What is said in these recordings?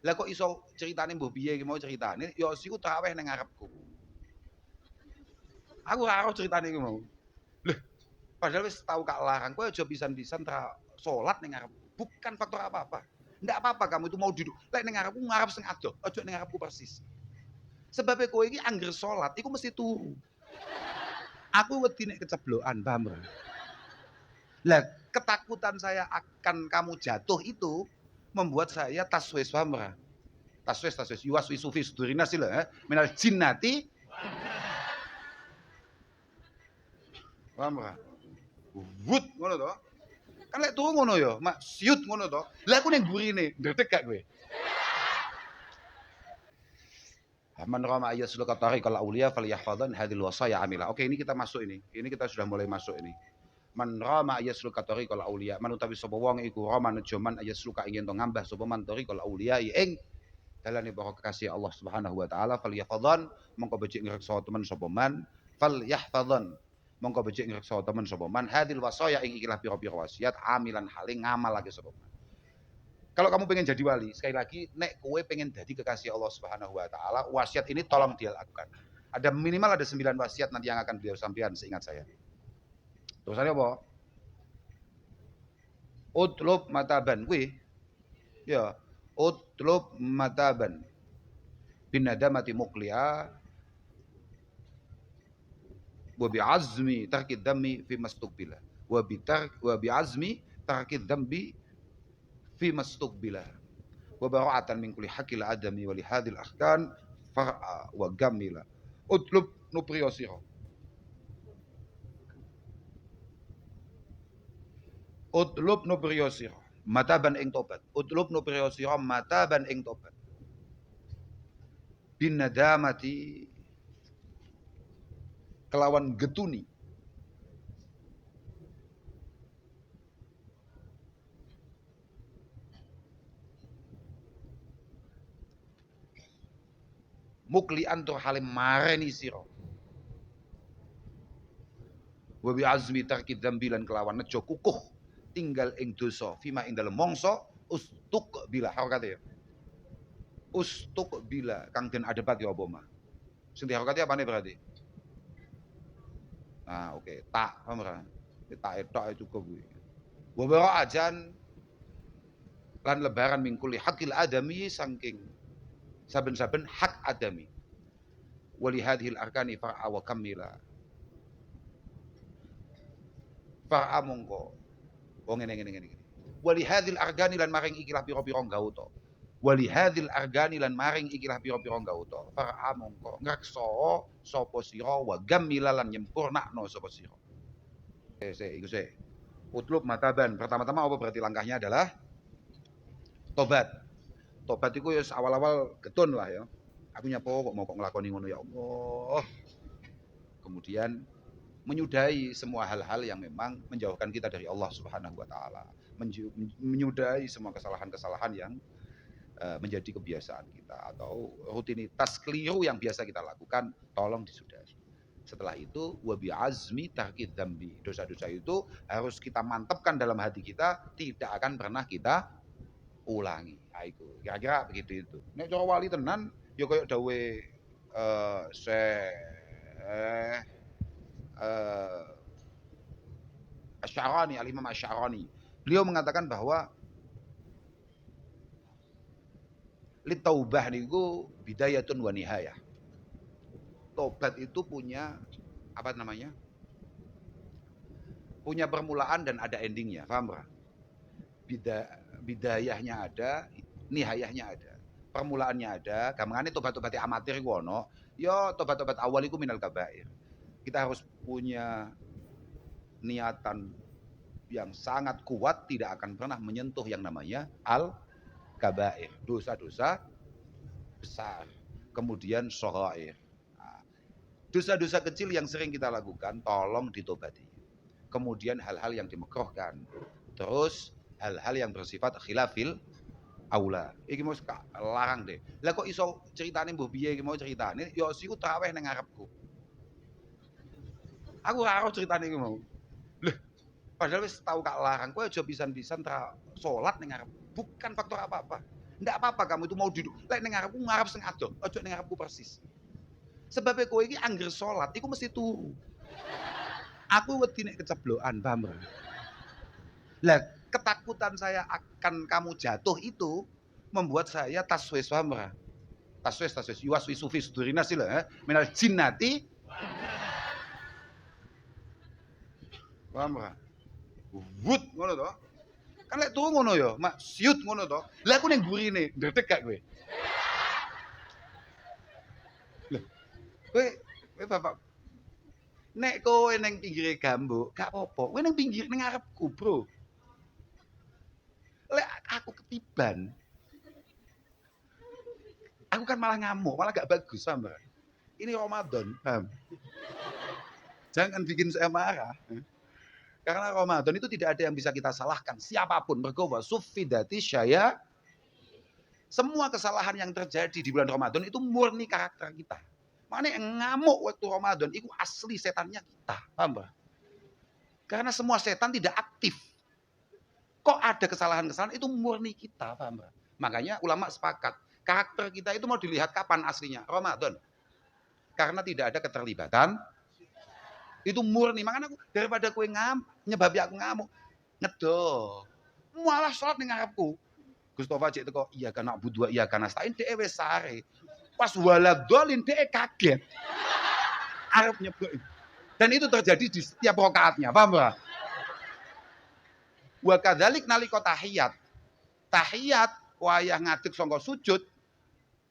Lah kok iso ceritane mbah piye iki mau ceritane ya siku traweh ning ngarepku. Aku ora ero ceritane iki mau. Lho, padahal wis tau kak larang, kowe aja pisan-pisan salat ning ngarepku. Bukan faktor apa-apa. Ndak apa-apa kamu itu mau duduk. Lek ning ngarepku ngarep sing adoh, aja ning ngarepku persis. Sebab kowe iki angger salat iku mesti turu. Aku wedi nek keceblokan, paham ora? Lah, ketakutan saya akan kamu jatuh itu membuat saya taswis, paham ora? Taswis yuwaswisu fi sudurinas lho, minal jinnati. Paham ora? Wut ngono to. Kan lek turu ngono ya, mak siut ngono to. Lah aku ning burine, ndredeg gak kowe? Man rama ayyasluka tariqal auliya falyahfadhan hadhil wasaya amila. Oke, ini kita masuk ini. Ini kita sudah mulai masuk ini. Man rama ayyasluka tariqal auliya, man utawi sapa wong iku rama nejoman ayyasluka ingin to ngambah sapa man tariqal auliya ing dalane para kekasih Allah Subhanahu wa taala falyahfadhan mongko becik ngreksa temen sapa man falyahfadhan mongko becik ngreksa temen sapa man hadhil wasaya ing ikilah pira-pira wasiat amilan haling ngamalake sapa man. Kalau kamu pengen jadi wali, sekali lagi, nek kowe pengen jadi kekasih Allah Subhanahu wa taala, wasiat ini tolong dia lakukan. Ada minimal ada 9 wasiat nanti yang akan beliau sampaikan seingat saya. Terusannya apa? Utlub mataban kuwi. Ya, utlub mataban. Binadamati muqli'a wa bi'azmi tarkid dhammi fi mastuqbila. Wa bi'azmi tarkid dhambi fi mastuqbila wa bara'atan min kulli hakil adami wa li hadhil ahkan far'a wa gamila utlub nupriyosiro utlub nupriyosiro mataban ing tobat utlub nupriyosiro mataban ing tobat bin nadamati kelawan getuni muklian tur halim mareni sira wa bi azmi tarkid dzambilan kelawan nejo kukuh tinggal ing dosa fima ing dalem mongso ustuk bila harakate ya ustuk bila kang den adepat ya apa mah sing harakate apane berarti oke. Tak paham ora tak etok cukup kuwi wa bara ajan lan lebaran mingkuli hakil adami saking saben-saben hak adami wali hadhil arkani far'a wa kamila far'a mongko ngene wali hadhil arkani lan maring ikilah pira-pira gauta wali hadhil arkani lan maring ikilah pira-pira gauta far'a mongko ngreksa sapa sira wa gamila lan nyempurnakno sapa sira iku sik utlub mataban pertama-tama apa berarti langkahnya adalah tobat itu ya awal-awal getun lah ya. Aku nyapo kok mau ngelakoni ngono ya Allah. Kemudian menyudahi semua hal-hal yang memang menjauhkan kita dari Allah Subhanahu wa taala. Menyudahi semua kesalahan-kesalahan yang menjadi kebiasaan kita atau rutinitas keliru yang biasa kita lakukan, tolong disudahi. Setelah itu wabi azmi tarkid dzambi. Dosa-dosa itu harus kita mantapkan dalam hati kita, tidak akan pernah kita ulangi. Iku kira-kira begitu itu. Nek cara wali tenan ya koyo dawe Asy'arani, Al-Imam Asy'arani. Beliau mengatakan bahwa litaubah niku bidayatun wa nihayah. Tobat itu punya apa namanya? Punya permulaan dan ada endingnya, paham enggak? Bidayahnya ada, nihayahnya ada. Permulaannya ada, gampangane tobat-tobat amatir iku ono, ya tobat-tobat awal iku minal kabair. Kita harus punya niatan yang sangat kuat tidak akan pernah menyentuh yang namanya al-kabair, dosa-dosa besar. Kemudian shaghair. Dosa-dosa kecil yang sering kita lakukan tolong ditobati. Kemudian hal-hal yang dimakruhkan. Terus hal-hal yang bersifat khilafil aula. Iki mau larang deh. Lah kok iso ceritane mbah piye iki mau ceritane ya siku traweh ning ngarepku. Aku ora ero ceritane iki mau. Lho, padahal wis tau kak larang, kowe aja pisan-pisan salat ning ngarep. Bukan faktor apa-apa. Ndak apa-apa kamu itu mau duduk. Lek ning ngarepku ngarep sing adoh, ojo ning ngarepku persis. Sebab kowe iki angger salat iku mesti turu. Aku wedi nek keceblokan, paham ora? Lah, ketakutan saya akan kamu jatuh itu membuat saya taswis, paham ora? Taswis yuwaswisu fi sudurina sila minal jinnati. Paham ora? Wut ngono to. Kan lek turu ngono ya, mak siut ngono to. Lah aku ning burine, ndredeg gak kowe? Lah, kowe bapak nek kowe ning pinggire gambuk, gak apa-apa. Kowe ning pinggir ning ngarepku, Bro. Lek aku ketiban, aku kan malah ngamuk, malah gak bagus, paham ora? Ini Ramadan, paham? Jangan bikin saya marah. Karena Ramadan itu tidak ada yang bisa kita salahkan. Siapapun. Mergo sufidati syaya. Semua kesalahan yang terjadi di bulan Ramadan itu murni karakter kita. Makanya ngamuk waktu Ramadan itu asli setannya kita. Paham? Karena semua setan tidak aktif. Kok ada kesalahan-kesalahan itu murni kita. Paham? Makanya ulama sepakat. Karakter kita itu mau dilihat kapan aslinya? Ramadan. Karena tidak ada keterlibatan. Itu murni. Makanya aku daripada kowe nyebabi aku ngamuk. Ngedoh. Malah sholat ning ngarepku. Gustofa cek teko iya kana budua iya kana stain dhek wis sare. Pas waladolin dhek kaget. Arep nyebut. Dan itu terjadi di setiap rakaatnya, paham ora? Wa kadzalik nalika tahiyat. Tahiyat wayah ngadeg saka sujud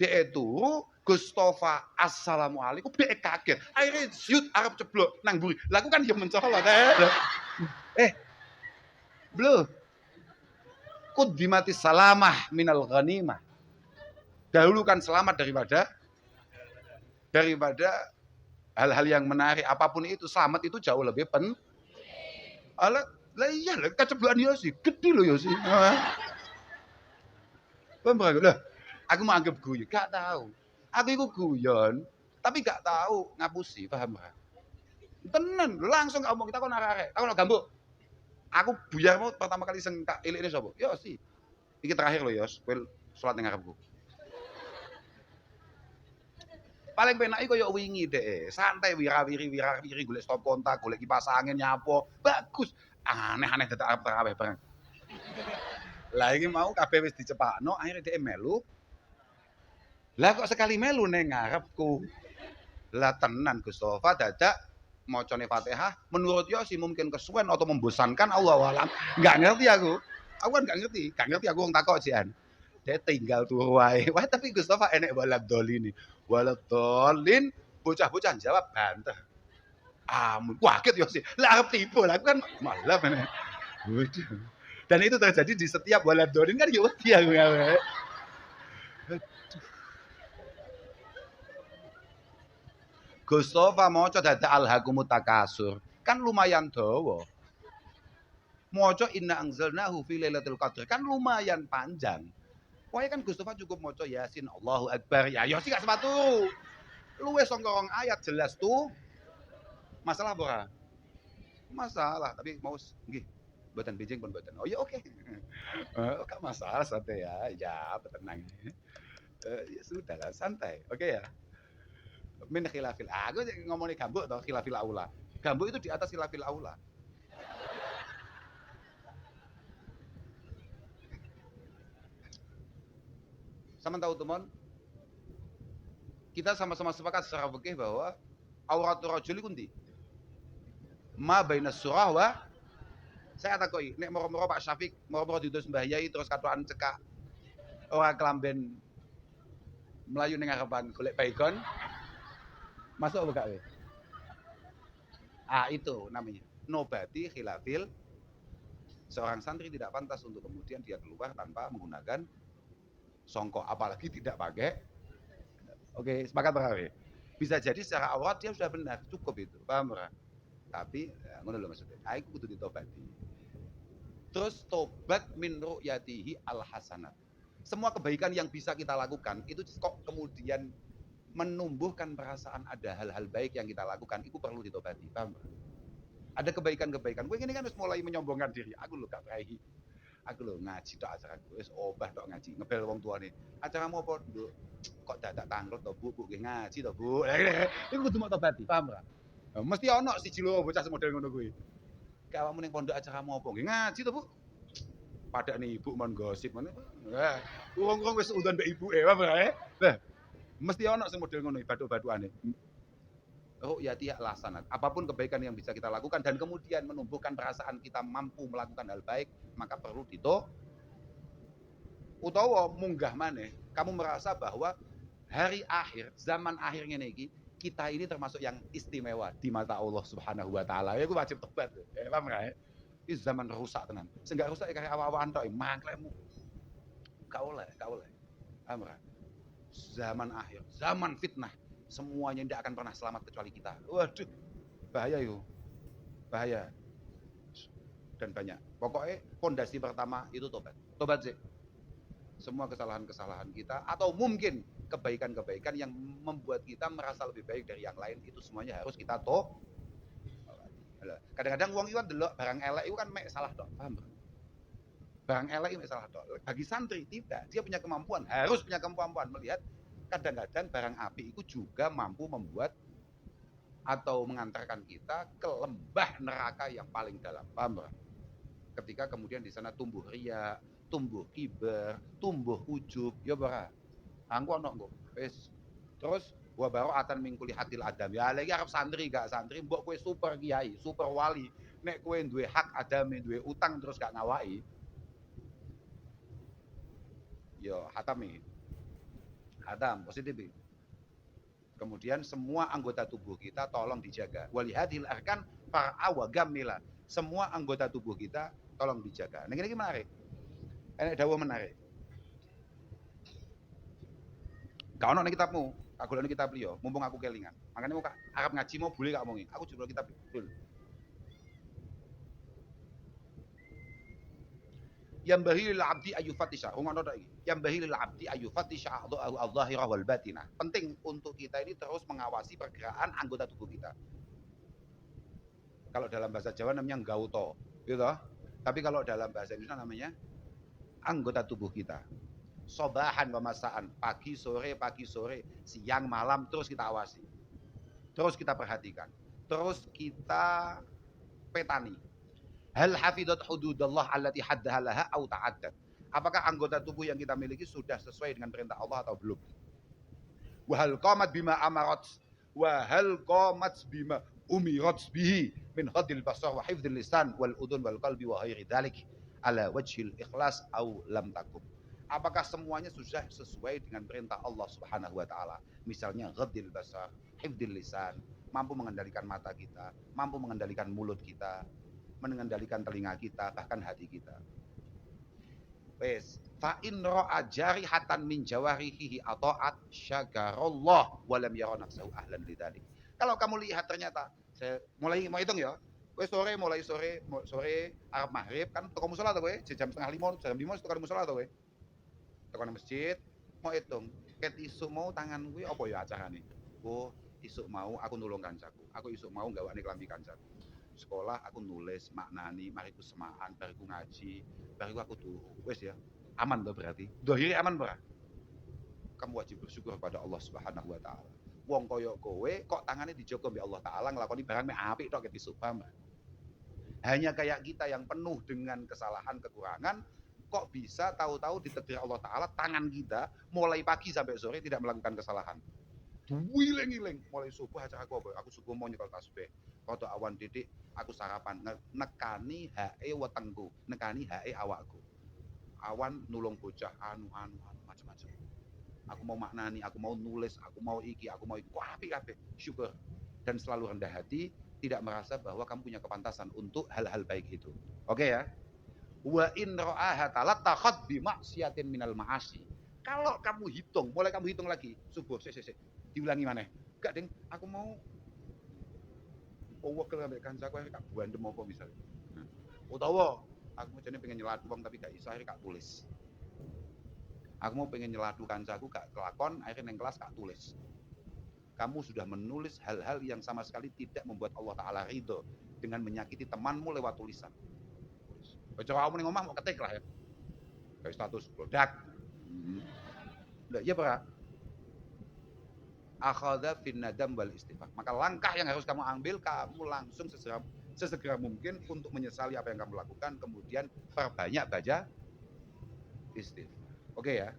dhek turu Gustofa assalamualaikum dhek kaget. Akhirnya syut arep ceblok nang mburi. Lah aku kan ya mencolot. Bro. Qudimati salamah minal ghanimah. Dahulukan selamat daripada hal-hal yang menarik apapun itu. Selamat itu jauh lebih lah iya lah keceblokan ya sih, gede loh ya sih. Lah, aku mau anggap guyon, gak tahu. Aku iku guyon, tapi gak tahu ngapusi, paham gak? Tenan, langsung gak omong kita kok arek. Aku nak gambuk. Aku buyar mau pertama kali sing tak ilikne sapa? Ya sih. Iki terakhir lho ya, kowe salat ning ngarepku. Paling penak iku koyo wingi dek, santai wirawiri golek stop kontak, golek kipas angin nyapo. Bagus. Aneh-aneh dadak arep tarawih bareng. Lah iki mau kabeh wis dicepakno, akhirnya dhek melu. Lah kok sekali melu ning ngarepku. Lah tenan Gustofa dadak macane Fatihah menurut yo sih mungkin kesuwen atau membosankan Allahu alam. Enggak ngerti aku. Aku kan enggak ngerti aku wong takok jian. Dia tinggal turu wae. Wah tapi Gustofa enek waladolin. Waladolin bocah-bocah jawab bantah. Kaget yo sih. Lah arep tipu lah aku kan malah meneh. Dan itu terjadi di setiap waladolin kan yo wedi aku ya. Gustofa maca dadak alhaqumut takasur. Kan lumayan dawa. Maca inna anzalnahu fi lailatul qadr kan lumayan panjang. Wae kan Gustofa cukup maca Yasin Allahu Akbar. Ya yo sih gak sepatu. Luwes saka rong ayat jelas tuh. Masalah apa? Masalah, tapi mau nggih. Mboten bijing pun mboten. Oh ya oke. Gak masalah santai ya. Ya, tenang. Ya sudah lah, santai. Oke ya. Min khilafil aku ngomongin gambuk atau khilafil aula. Gambuk itu di atas khilafil aula. Sama tahu teman, kita sama-sama sepakat secara fikih bahwa auratul rajul iku ndi? Ma bainas surah wa saya takoki nek moro-moro Pak Syafiq moro-moro diutus Mbah Yai terus katokan cekak ora kelamben melayu ning ngarepan golek baygon. Masuk apa gak we? Itu namanya nobati khilafil. Seorang santri tidak pantas untuk kemudian dia keluar tanpa menggunakan songkok, apalagi tidak pakai. Oke, sepakat berarti. Bisa jadi secara aurat dia sudah benar, cukup itu, paham ora? Tapi ngono lho maksudnya. Aku kudu ditobati. Terus tobat min ru'yatihi al hasanat. Semua kebaikan yang bisa kita lakukan itu kok kemudian menumbuhkan perasaan ada hal-hal baik yang kita lakukan, itu perlu ditobati, paham? Ada kebaikan-kebaikan. Gue ini kan harus mulai menyombongkan diri. Aku lho gak prei. Aku lho ngaji tok acaraku. Wis obah tok ngaji. Ngebel wong tuane. Acaramu apa, Nduk? Kok dadak tangkrut to, Bu? Bu nggih ngaji to, Bu. Iku kudu mok tobati, paham ora? Mesti ana siji loro bocah semodel ngono kuwi. Ki awakmu ning pondok acaramu apa? Nggih ngaji to, Bu. Padahal nih ibu mon gosip mana? Wah, wong wis udan mbek ibuke, paham ora? Lah, mesti ana sing model ngono batu-batuane. Oh ya tiap laksana. Apapun kebaikan yang bisa kita lakukan dan kemudian menumbuhkan perasaan kita mampu melakukan hal baik, maka perlu utawa munggah maneh. Kamu merasa bahwa hari akhir, zaman akhir ngene iki, kita ini termasuk yang istimewa di mata Allah Subhanahu wa taala. Ya ku wajib tobat. Paham ora? Ini zaman rusak tenan. Sing gak rusak kayak awak-awakan tok, mangklekmu. Gak oleh. Paham ora? Zaman akhir, zaman fitnah. Semuanya tidak akan pernah selamat kecuali kita. Waduh, bahaya itu. Bahaya. Dan banyak. Pokoknya fondasi pertama itu tobat. Tobat sih. Semua kesalahan-kesalahan kita atau mungkin kebaikan-kebaikan yang membuat kita merasa lebih baik dari yang lain itu semuanya harus kita kadang-kadang wong iku delok barang elek itu kan mek salah tok, paham? Barang elek itu mek salah tok. Bagi santri tidak, dia punya kemampuan, harus punya kemampuan melihat kadang-kadang barang api itu juga mampu membuat atau mengantarkan kita ke lembah neraka yang paling dalam, paham? Ketika kemudian di sana tumbuh riya, tumbuh kiber, tumbuh ujub, ya bara. Angko ono engko. Wis. Terus wa bara'atan min kulli hatil adam. Ya lagi arep santri gak santri, mbok kowe super kiai, super wali. Nek kowe duwe hak adame, duwe utang terus gak ngawaki. Yo hatam iki. Hatam positif. Kemudian semua anggota tubuh kita tolong dijaga. Walihadil arkan far'a gamila. Semua anggota tubuh kita tolong dijaga. Nah, ini menarik. Enek dawuh menarik. Gak ono ning kitabmu, tak golekno kitab liya, mumpung aku kelingan. Makane mau arep ngaji mau boleh gak omongi. Aku jupuk kitab dul. Yang bahil abdi ayu fatisha. Ngono tok iki. Yang bahil abdi ayu fatisha al-dhahirah wal batinah. Penting untuk kita ini terus mengawasi pergerakan anggota tubuh kita. Kalau dalam bahasa Jawa namanya gauto, gitu. Tapi kalau dalam bahasa Indonesia namanya anggota tubuh kita. Sobahan pemasaan, pagi sore, siang malam terus kita awasi. Terus kita perhatikan. Terus kita petani. Hal hafidat hududallah allati haddaha laha au ta'addat. Apakah anggota tubuh yang kita miliki sudah sesuai dengan perintah Allah atau belum? Wa hal qamat bima amarat wa hal qamat bima umirat bihi min hadil basar wa hifdzil lisan wal udhun wal qalbi wa ghairi dzalik ala wajhil ikhlas au lam takum. Apakah semuanya sudah sesuai dengan perintah Allah Subhanahu wa taala? Misalnya ghadil basar, hifdzil lisan, mampu mengendalikan mata kita, mampu mengendalikan mulut kita, mengendalikan telinga kita, bahkan hati kita. Wes, fa in ra'a jarihatan min jawarihi ata'at syakarallah wa lam yara nafsahu ahlan lidzalik. Kalau kamu lihat ternyata saya mulai mau hitung ya. Wes mulai sore arep maghrib kan teko musala to kowe, jam 4:30, jam 5 tekan musala to kowe. Tekan masjid, mau hitung. Ket isuk mau tangan kuwi apa ya acarane? Oh, isuk mau aku nulung kancaku. Aku isuk mau gawakne klambi kancaku. Sekolah aku nulis maknani mariku semaan bariku ngaji bariku aku turu wis ya aman loh berarti dohiri aman ora kamu wajib bersyukur pada Allah Subhanahu wa taala wong kaya kowe kok tangane dijogo mbek Allah taala nglakoni barang mek apik tok ket isuk paham hanya kayak kita yang penuh dengan kesalahan kekurangan kok bisa tahu-tahu ditakdir Allah taala tangan kita mulai pagi sampai sore tidak melakukan kesalahan wiling-iling mulai subuh acara aku apa aku subuh mau nyekel tasbih rada awan titik aku sarapan nekani hae wetengku nekani hae awakku awan nulung bocah anu macam-macam aku mau maknani aku mau nulis aku mau iki apik kabeh syukur dan selalu rendah hati tidak merasa bahwa kamu punya kepantasan untuk hal-hal baik itu oke ya wa in ra'aha talatakhat bi maksiatin minal ma'asi kalau kamu hitung mulai kamu hitung lagi subuh diulangi mana? Enggak, Ding. Aku mau wekel ambek kancaku kak buandem apa misalnya. Nah, utawa aku jane pengen nyelatu wong tapi gak iso akhirnya gak tulis. Aku mau pengen nyelatu kancaku gak kelakon akhirnya neng kelas gak tulis. Kamu sudah menulis hal-hal yang sama sekali tidak membuat Allah taala ridho dengan menyakiti temanmu lewat tulisan. Cara kamu ning omah mau ketik lah ya. Kayak status produk. Lah iya Pak. Akhadha fin nadam wal istighfar. Maka langkah yang harus kamu ambil, kamu langsung sesegera mungkin untuk menyesali apa yang kamu lakukan, kemudian perbanyak baca istighfar. Oke ya.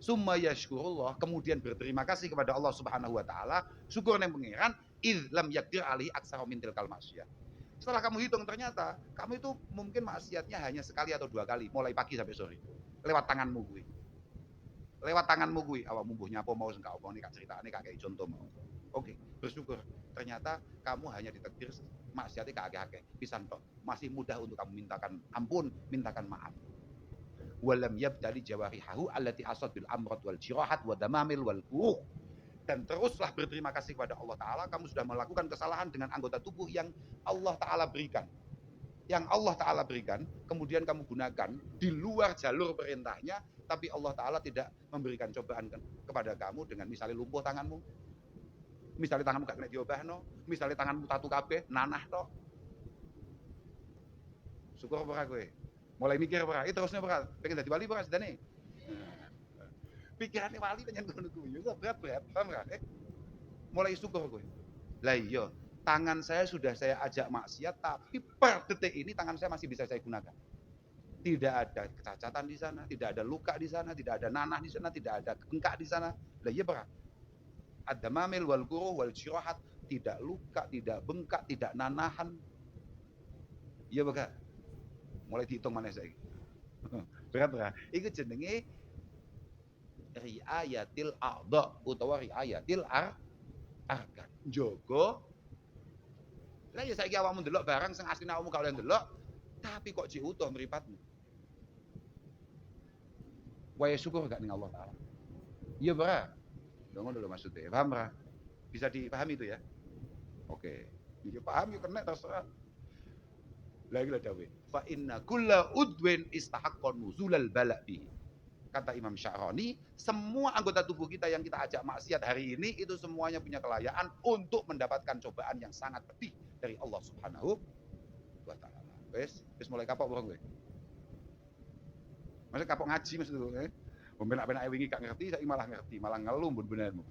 Summa yashkurullah, kemudian berterima kasih kepada Allah Subhanahu wa taala, syukur nang pangeran id lam yakdir alih aksara min tilkal maksiyah. Setelah kamu hitung ternyata kamu itu mungkin maksiatnya hanya sekali atau dua kali, mulai pagi sampai sore. Lewat tanganmu gue. Lewat tanganmu gue, awakmu mbuh nyapa mau sing apa nek ceritane kakek contoh mau. Oke, bersyukur. Ternyata kamu hanya ditakdir maksiatnya kakek-kakek. Pisan tok. Masih mudah untuk kamu mintakan ampun, mintakan maaf. Walam yabtali jawarihahu allati asad bil amrat wal jirahat wa damamil wal kuruh. Dan teruslah berterima kasih kepada Allah Ta'ala, kamu sudah melakukan kesalahan dengan anggota tubuh yang Allah Ta'ala berikan. Yang Allah Ta'ala berikan, kemudian kamu gunakan di luar jalur perintahnya, tapi Allah Ta'ala tidak memberikan cobaan kepada kamu dengan misalnya lumpuh tanganmu, misalnya tanganmu gak kena diobahno, misalnya tanganmu tatu kabeh, nanah toh. Syukur apa kowe? Mulai mikir apa? Terusnya apa? Pengen jadi wali apa sedane? Pikirannya wali pengen ngono kuwi. Ya berat-berat, paham kan? Mulai syukur kowe. Lah iya, tangan saya sudah saya ajak maksiat, tapi per detik ini tangan saya masih bisa saya gunakan. Tidak ada kecacatan di sana, tidak ada luka di sana, tidak ada nanah di sana, tidak ada bengkak di sana. Lah iya berat. Ada mamil wal kuruh wal jirahat, tidak luka, tidak bengkak, tidak nanahan. Iya berat. Mulai dihitung mana saya. Berat. Iku jenenge riayatil a'dha utawa riayatil arkan. Njogo. Lah ya saiki awakmu ndelok barang sing asline awakmu gak oleh ndelok, tapi kok jek utuh mripatmu. Waya syukur gak ning Allah Taala. Iya, Bra. Ngono lho maksudnya. Paham, Bra? Bisa dipahami itu ya? Oke. Ya paham ya kena terserah. Lagi lah dawe. Fa inna kulla udwin istahaqqan nuzulal bala bihi. Kata Imam Sya'rani, semua anggota tubuh kita yang kita ajak maksiat hari ini itu semuanya punya kelayaan untuk mendapatkan cobaan yang sangat pedih dari Allah Subhanahu wa taala. Wes mulai kapok bohong kowe. Masa kapok ngaji maksud lu, penak-penak wingi gak ngerti, saiki malah ngerti, malah ngeluh mbun benermu.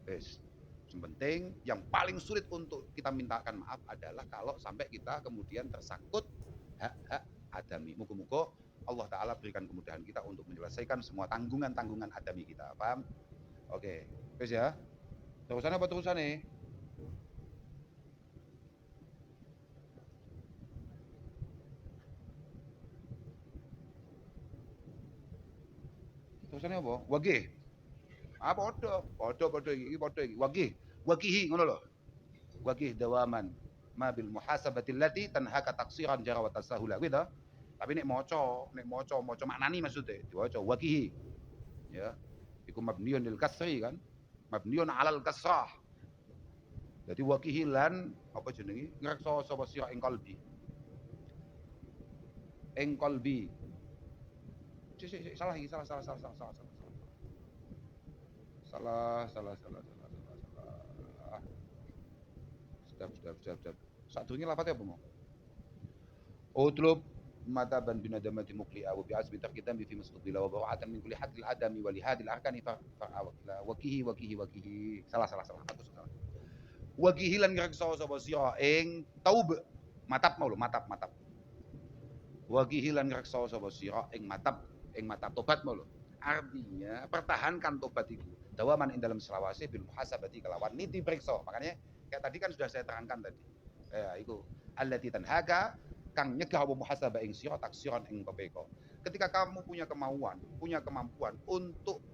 Wes. Yang penting, yang paling sulit untuk kita mintakan maaf adalah kalau sampai kita kemudian tersangkut hak-hak adami. Muga-muga Allah Ta'ala berikan kemudahan kita untuk menyelesaikan semua tanggungan-tanggungan adami kita. Paham? Oke. Wes ya. Terusan apa terusan nih? Terusannya apa? Wagih. Ah podo iki. Wagihi ngono lho. Wagih dawaman ma bil muhasabati allati tanhaka taksiran jara wa tasahula gitu. Tapi nek maca maknani maksudnya diwaca wagihi. Ya. Iku mabniun lil kasri kan. Mabniun alal kasrah. Jadi wagihi lan apa jenenge? Ngrekso sapa sira ing qalbi. Ing qalbi. Salah iki, salah. Sedap. Sadurunge lafate apa mau? Utlub mataban binadamati muqli'a wa bi'azmi tarkidan bi fi mustaqbila wa bara'atan min kulli hadil adami wa li hadil arkani fa'awakila wakihi. Salah. Aku salah. Wakihi lan ngrekso sapa sira ing taub. Matap mau lho, matap. Wakihi lan ngrekso sapa sira ing matap tobat mau lho. Artinya pertahankan tobat itu. Dawaman ing dalam selawase bil muhasabati kelawan niti periksa. Makanya kayak tadi kan sudah saya terangkan tadi. Ya iku allati tanhaga kang nyegah apa muhasabah ing sira taksiran ing pepeko. Ketika kamu punya kemampuan untuk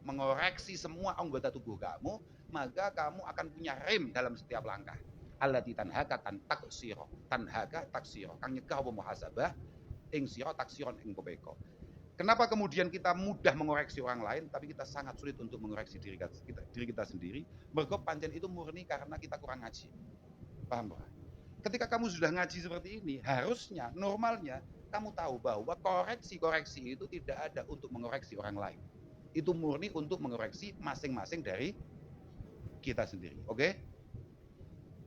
mengoreksi semua anggota tubuh kamu, maka kamu akan punya rem dalam setiap langkah. Allati tanhaga tanhaga taksira kang nyegah apa muhasabah ing sira taksiran ing pepeko. Kenapa kemudian kita mudah mengoreksi orang lain, tapi kita sangat sulit untuk mengoreksi diri kita sendiri? Mergo pancen itu murni karena kita kurang ngaji. Paham, Pak? Ketika kamu sudah ngaji seperti ini, harusnya, normalnya, kamu tahu bahwa koreksi itu tidak ada untuk mengoreksi orang lain. Itu murni untuk mengoreksi masing-masing dari kita sendiri. Oke?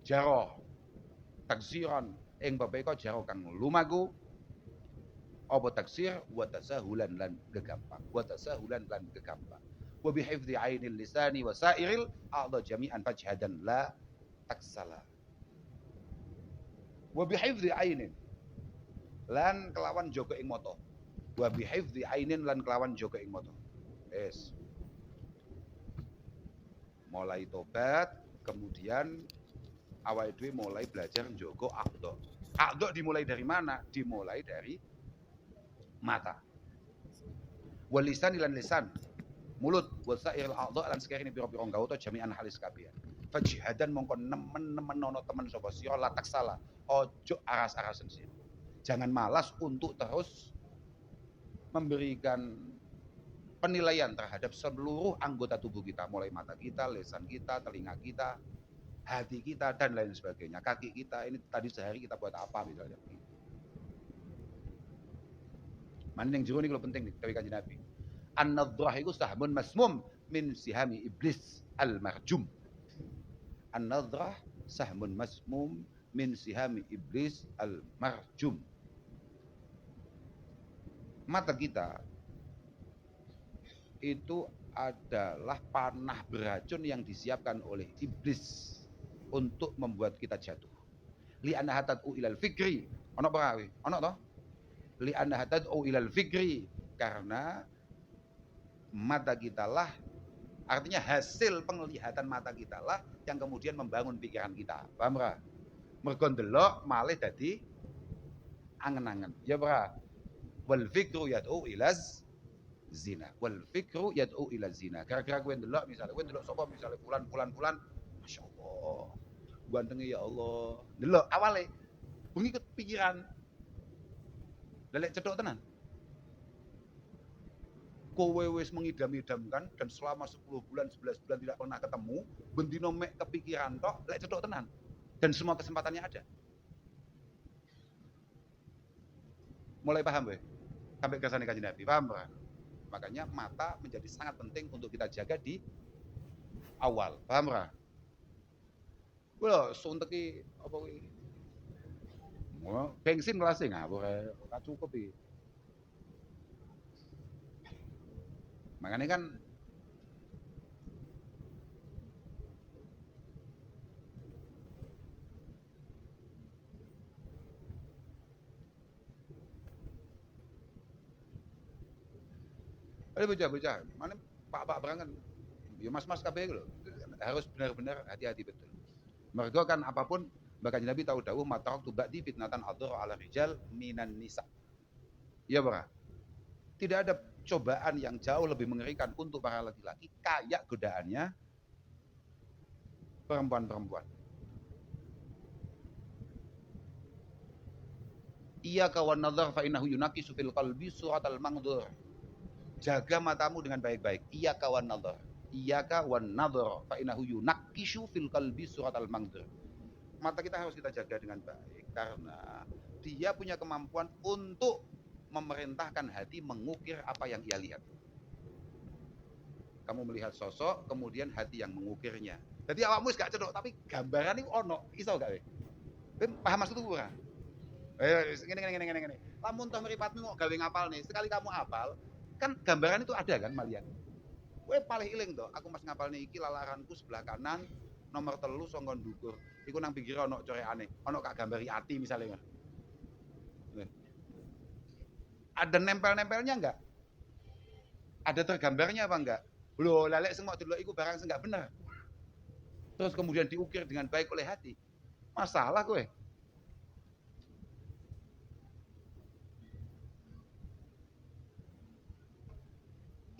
Jaroh, takziran, ing bapeka jaro kang lumaku apa taksir wa tasahulan lan gegampang wa bihifdzi ainil lisani wa sairil a'dha jami'an fajhadan la taksala wa bihifdzi ainin lan kelawan jaga ing mata wa bihifdzi ainin lan kelawan jaga ing mata mulai tobat kemudian awake dhewe mulai belajar njogo a'dha. A'dha dimulai dari mana? Dimulai dari mata. Wal lisan lan lisan, mulut, wasairil a'dha lan sekirane pira-pira gawata jami'an halis kabeh. Fajhadan mongko nemen-nemen ana temen sapa sira latak salah. Ojo aras-arasen sira. Jangan malas untuk terus memberikan penilaian terhadap seluruh anggota tubuh kita, mulai mata kita, lisan kita, telinga kita, hati kita dan lain sebagainya, kaki kita. Ini tadi sehari kita buat apa misalnya. Mana yang jero ini kalau penting nih, tapi Kanjeng Nabi. An-nadhrah iku sahmun masmum min sihami iblis al-marjum. An-nadhrah sahmun masmum min sihami iblis al-marjum. Mata kita itu adalah panah beracun yang disiapkan oleh iblis untuk membuat kita jatuh. Li annaha tad'u ilal fikri. Ono apa? Ono toh? Li annaha tad'u ilal fikri, karena mata kita lah, artinya hasil penglihatan mata kita lah yang kemudian membangun pikiran kita. Paham ora? Mergo ndelok malih dadi angen-angen. Ya ora? Wal fikru yad'u ilaz zina. Wal fikru yad'u ila zina. Gara-gara kowe ndelok misalnya, kowe ndelok sapa misalnya fulan, masyaallah. Gantenge ya Allah. Ndelok awale bengi kepikiran. Lelek cedok tenan. Kowe wis mengidam-idamkan dan selama 10 bulan, 11 bulan tidak pernah ketemu, bendino mek kepikiran tok, lek cedok tenan. Dan semua kesempatannya ada. Mulai paham kowe? Sampai kersane Kanjeng Nabi, paham ora? Makanya mata menjadi sangat penting untuk kita jaga di awal. Paham ora? Kuwi sunteki apa kuwi? Bensin kelas ngawur ora cukup iki. Makanya kan ada bocah-bocah, mana pak-pak berangan, ya mas-mas kabeh lho, harus benar-benar hati-hati betul. Mergo kan apapun, bahkan Nabi tahu dawuh matarok tu ba'di fitnatan adhar ala rijal minan nisa. Iya ora? Tidak ada cobaan yang jauh lebih mengerikan untuk para laki-laki kayak godaannya perempuan-perempuan. Iyyaka wan nadhar fa innahu yunaqisu fil qalbi suratal mangdur. Jaga matamu dengan baik-baik. Iyyaka wan nadhar. Iyyaka wan nadhar fa innahu yunaqqishu fil qalbi suratal mangdur. Mata kita harus kita jaga dengan baik karena dia punya kemampuan untuk memerintahkan hati mengukir apa yang ia lihat. Kamu melihat sosok, kemudian hati yang mengukirnya. Jadi awakmu gak cedok, tapi gambaran itu ono, iso gak? Paham maksudku ora? Ngene. Lamun toh mripatmu kok gawe ngapal nih, sekali kamu hafal, kan gambaran itu ada kan malian. Kowe paling iling to, aku mas ngapal nih iki lalaranku sebelah kanan, nomor 3 saka ndukur. Iku nang pinggir ono corekane, ono kak gambari ati misalnya. Ada nempel-nempelnya enggak? Ada tergambarnya apa enggak? Loh, lalek semua dulu iku barang enggak benar. Terus kemudian diukir dengan baik oleh hati. Masalah kowe.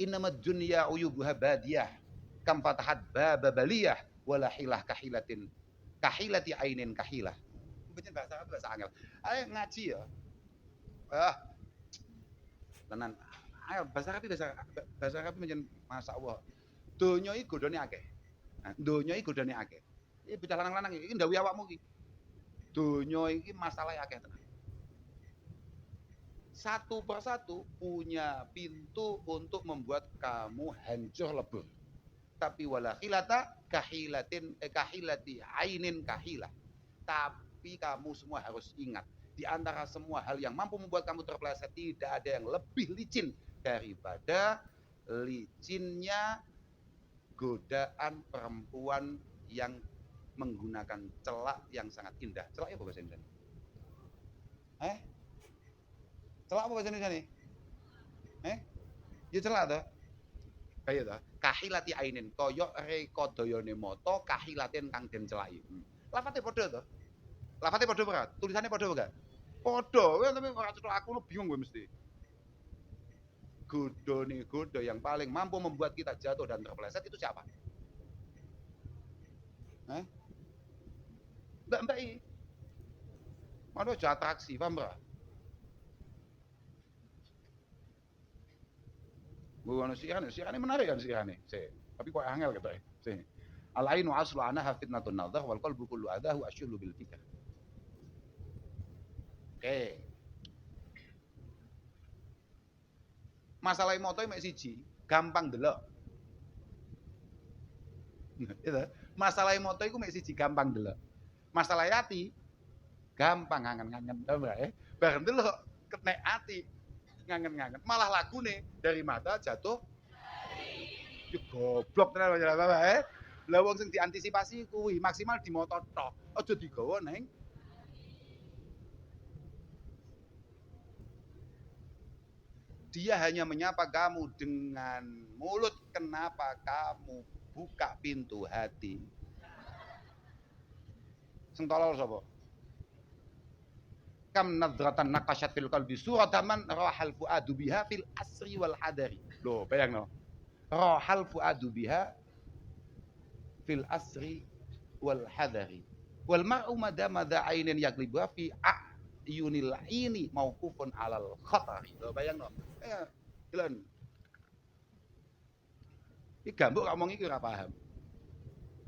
Innamad dunya uyubuha badiyah kam fatahat baba baliyah wala hilah kahilatin kahilati ainin kahilah. Baca bahasa Arab bahasa angel. Ayo ngaji ya. Tenan. Ayo bahasa Arab menjen masyaallah. Donya iki godhone akeh. Donya iki godhone akeh. Iki bocah lanang-lanang iki ndawuhi awakmu iki. Donya iki masalahe akeh tenan. Satu persatu punya pintu untuk membuat kamu hancur lebur. Tapi wala khilata kahilatin kahilati ainin kahilah. Tapi kamu semua harus ingat, di antara semua hal yang mampu membuat kamu terpeleset, tidak ada yang lebih licin daripada licinnya godaan perempuan yang menggunakan celak yang sangat indah. Celak apa bahasa Indonesia? Celak apa bahasa Indonesia nih? Ya celak toh. Kayak toh. Kahilati ainin, koyok rekodayane mata kahilatin kang den celaki. Lafate padha toh. Lafate padha ora? Tulisannya padha enggak? Padha. Tapi ora cetok aku lu bingung gue mesti. Godo yang paling mampu membuat kita jatuh dan terpeleset itu siapa? Mbak I. Mana aja atraksi, paham ora? Bukan sirane menarik kan sirane. Tapi kok angel gitu ya. Al-ainu aslu anaha fitnatun nadhar wal qalbu kullu adahu asyullu bil fikr. Oke. Masalah moto mek siji, gampang delok. Itu. Masalah moto iku mek siji gampang delok. Masalah ati gampang ngangen-ngangen to, Mbak. Bareng delok kenek ati ngangen-ngangen. Malah lagune dari mata jatuh yo goblok tenan ya Bapak. Lah wong sing diantisipasi kuwi maksimal di motor tok. Aja digawa neng. Dia hanya menyapa kamu dengan mulut. Kenapa kamu buka pintu hati? Sing tolol sapa? Kam nadratan naqashat fil qalbi surataman rahal fuadu biha fil asri wal hadari. Loh, bayangno. Rahal fuadu biha fil asri wal hadari. Wal ma'u madama ainin yaglibuha fi ayunil ini mauqufun alal khatari. Loh, bayangno. Glen. Iki gambuk ngomong iki ora paham.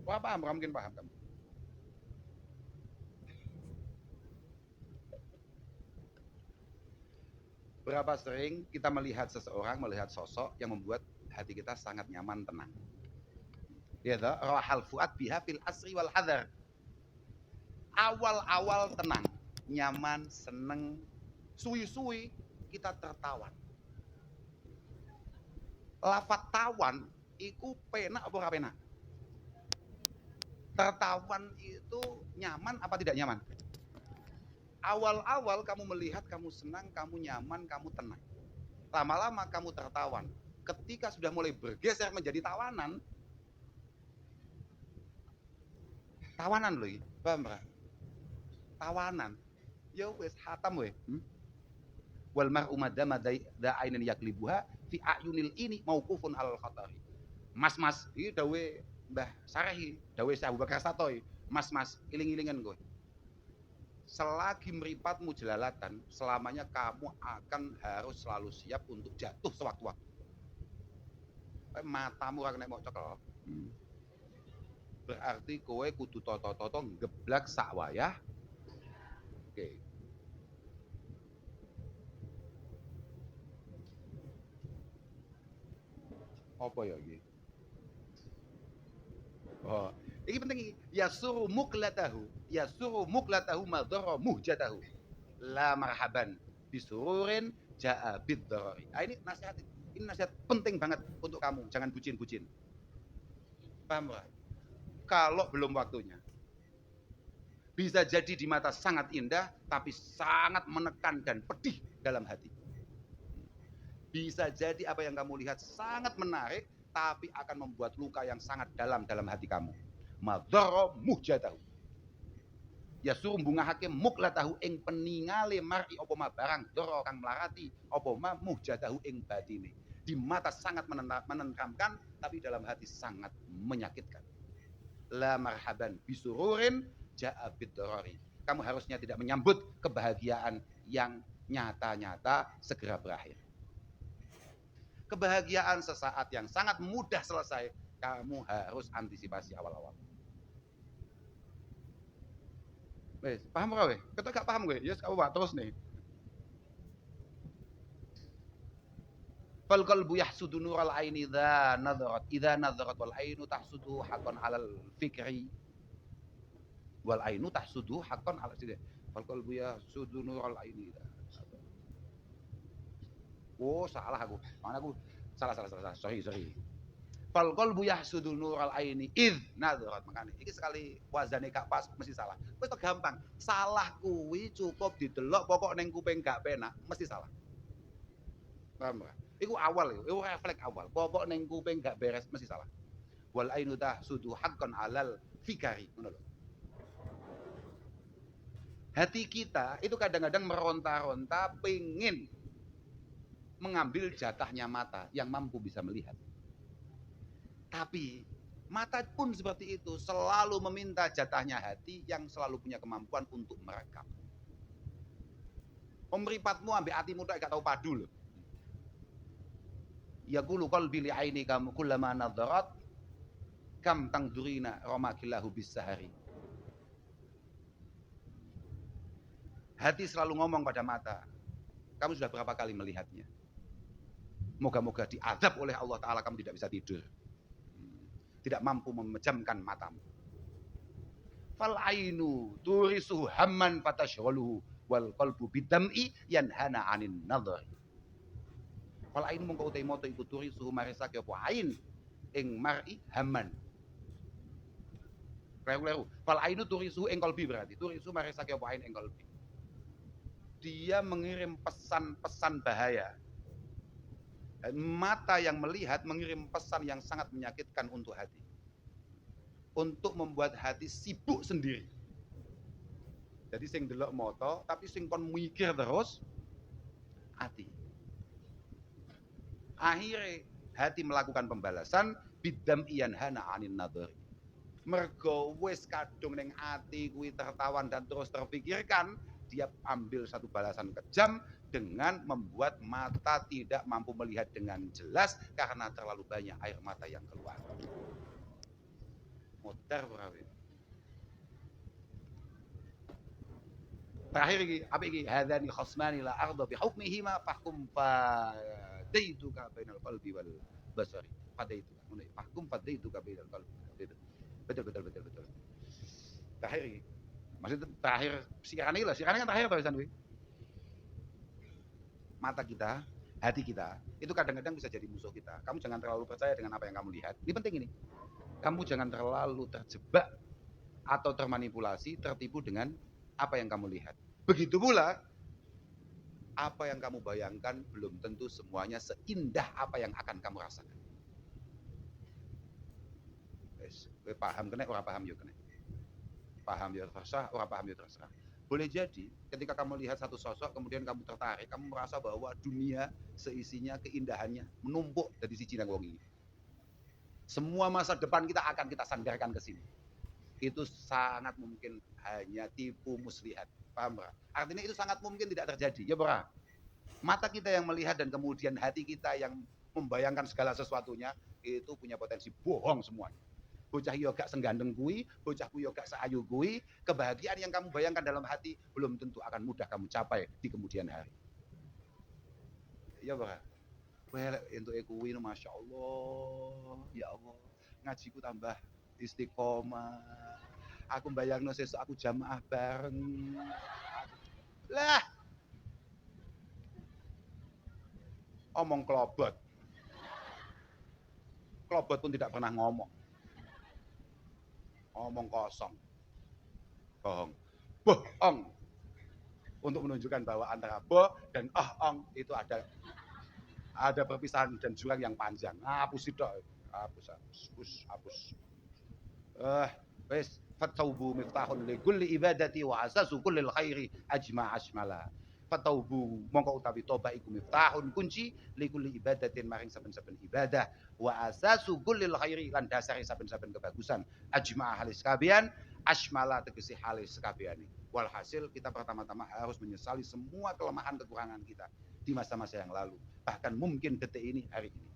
Ora paham, ora mungkin paham kamu. Berapa sering kita melihat seseorang, melihat sosok yang membuat hati kita sangat nyaman, tenang. Ya toh, rahal fuad biha fil asri wal hadar. Awal-awal tenang, nyaman, seneng, suwi-suwi kita tertawan. Lafat tawan iku penak apa ora penak? Tertawan itu nyaman apa tidak nyaman? Awal-awal kamu melihat, kamu senang, kamu nyaman, kamu tenang. Lama-lama kamu tertawan. Ketika sudah mulai bergeser menjadi tawanan loh, paham ora? Tawanan. Ya wis hatam we. Wal mar'u madama da'ainin yaklibuha fi ayunil ini mauqufun al khatari. Mas-mas, iki dawe Mbah Sarahi, dawe Syekh Abu Bakar Satoy. Mas-mas, iling-ilingan kowe. Selagi meripatmu jelalatan, selamanya kamu akan harus selalu siap untuk jatuh sewaktu-waktu. Matamu ora kena mok cekel. Berarti kowe kudu toto-toto ngeblak sak wayah. Oke. Apa ya iki? Oh, ini penting iki. Yasuru muklatahu madhara muhjatahu. La marhaban bisururin ja'a biddarari. Ini nasihat penting banget untuk kamu, jangan bucin-bucin. Paham enggak? Kalau belum waktunya. Bisa jadi di mata sangat indah, tapi sangat menekan dan pedih dalam hati. Bisa jadi apa yang kamu lihat sangat menarik, tapi akan membuat luka yang sangat dalam hati kamu. Madhara muhjatahu. Ya suruh bungahake muklatahu ing peningale mar'i apa ma barang dara kang melarati apa ma muhjatahu ing batine. Di mata sangat menenteramkan, tapi dalam hati sangat menyakitkan. La marhaban bisururin ja'a biddarari. Kamu harusnya tidak menyambut kebahagiaan yang nyata-nyata segera berakhir. Kebahagiaan sesaat yang sangat mudah selesai, kamu harus antisipasi awal-awal. Wes, paham ora weh? Kita gak paham gue. Yes, kamu terus nih. Fal qalbu yahsudu nural aini idza nadharat wal ainu tahsudu haqqan 'alal fikri. Wal ainu tahsudu haqqan ala sini. Fal qalbu yahsudu nural aini. Oh, salah aku. Mana aku salah. Sorry. Fal qalbu yahsudu nural aini id nadharat. Makane iki sekali wazane gak pas mesti salah. Wis gampang. Salah kuwi cukup didelok pokok ning kuping gak penak mesti salah. Paham gak? Iku awal iku refleks awal. Pokok ning kuping gak beres mesti salah. Wal ainu tahsudu haqqan alal fikari. Ngono lho. Hati kita itu kadang-kadang meronta-ronta pengen mengambil jatahnya mata yang mampu bisa melihat. Tapi mata pun seperti itu selalu meminta jatahnya hati yang selalu punya kemampuan untuk merekam. Mripatmu ambek atimu tok gak tau padu lho. Yaqulu qalbi li aini kam kullama nadharat kam tangdurina ramakillahu bisahari. Hati selalu ngomong pada mata, kamu sudah berapa kali melihatnya? Moga-moga diazab oleh Allah Ta'ala kamu tidak bisa tidur. Tidak mampu memejamkan matamu. Fal ainu turisu hamman fatashghaluhu wal qalbu bidam'i yanhana 'anin nadhar. Fal ainu mongko utai moto iku turisu maresake apa ain ing mar'i hamman. Kleru. Fal ainu turisu ing qalbi berarti turisu maresake apa ain ing qalbi. Dia mengirim pesan-pesan bahaya. Mata yang melihat mengirim pesan yang sangat menyakitkan untuk hati. Untuk membuat hati sibuk sendiri. Jadi sing delok moto, tapi sing kon mikir terus hati. Akhirnya hati melakukan pembalasan bidam iyan hana anin nadhari. Mergo wis kadung ning ati kuwi tertawan dan terus terpikirkan, dia ambil satu balasan kejam dengan membuat mata tidak mampu melihat dengan jelas karena terlalu banyak air mata yang keluar. Modar berarti. Terakhir iki, apa iki? Hadzani khasmani la arda bi hukmihima fahkum fadaituka bainal qalbi wal basari. Fadaituka. Fahkum fadaituka bainal qalbi. Betul. Terakhir iki. Maksudnya terakhir siaran ini lah, siaran kan terakhir tulisan gue. Mata kita, hati kita, itu kadang-kadang bisa jadi musuh kita. Kamu jangan terlalu percaya dengan apa yang kamu lihat. Ini penting ini. Kamu jangan terlalu terjebak atau termanipulasi, tertipu dengan apa yang kamu lihat. Begitu pula, apa yang kamu bayangkan belum tentu semuanya seindah apa yang akan kamu rasakan. Gue paham kena, orang paham juga kena. Paham ya terserah, orang paham ya terserah. Boleh jadi ketika kamu lihat satu sosok kemudian kamu tertarik, kamu merasa bahwa dunia seisinya keindahannya menumpuk dari siji nang wong ini. Semua masa depan kita akan kita sandarkan ke sini. Itu sangat mungkin hanya tipu muslihat. Paham Bra? Artinya itu sangat mungkin tidak terjadi. Ya Bra? Mata kita yang melihat dan kemudian hati kita yang membayangkan segala sesuatunya itu punya potensi bohong semuanya. Bocah yo gak senggandeng kuwi, bocahku yo gak seayu kuwi, kebahagiaan yang kamu bayangkan dalam hati belum tentu akan mudah kamu capai di kemudian hari. Ya Bro. Well, entuk kuwi Masya Allah, ya Allah, ngajiku tambah istiqomah. Aku bayangno sesuk aku jamaah bareng. Lah. Omong klobot. Klobot pun tidak pernah ngomong. Omong kosong, bohong, untuk menunjukkan bahwa antara bo dan ong itu ada perpisahan dan jurang yang panjang. Hapus itu, hapus. Wes fataubu miftahun li kulli ibadati wa asasu kullil khairi ajmala. Fataubu mongko utawi tobat iku miftahun kunci li kulli ibadatin maring saben-saben ibadah wa asasu kullil khairi lan dasare saben-saben kebagusan ajma halis kabian asmala tegese halis kabehane. Walhasil kita pertama-tama harus menyesali semua kelemahan kekurangan kita di masa-masa yang lalu, bahkan mungkin detik ini, hari ini.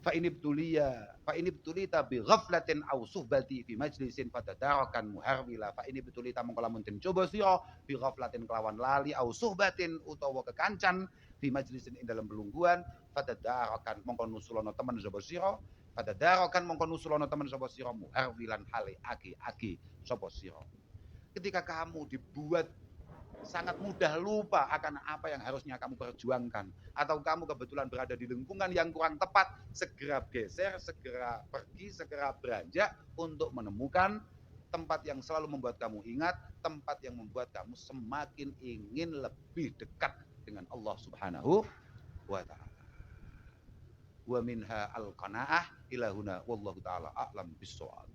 Fa ini betulita bi ghaflatin aw suhbati fi majlisin fatadarakan muharwila. Fa ini betulita mongko lamun den coba sira bi ghaflatin kelawan lali aw suhbatin utawa kekancan fi majlisin ing dalam pelungguhan fatadarakan mongko nusulono temen sapa sira Pada darokan mongko nusulono temen sapa siramu arwilan hale aki sapa sira. Ketika kamu dibuat sangat mudah lupa akan apa yang harusnya kamu perjuangkan, atau kamu kebetulan berada di lingkungan yang kurang tepat, segera geser, segera pergi, segera beranjak untuk menemukan tempat yang selalu membuat kamu ingat, tempat yang membuat kamu semakin ingin lebih dekat dengan Allah Subhanahu wa ta'ala. Wa minha al-qanaah ila huna wallahu ta'ala a'lam bis-shawab.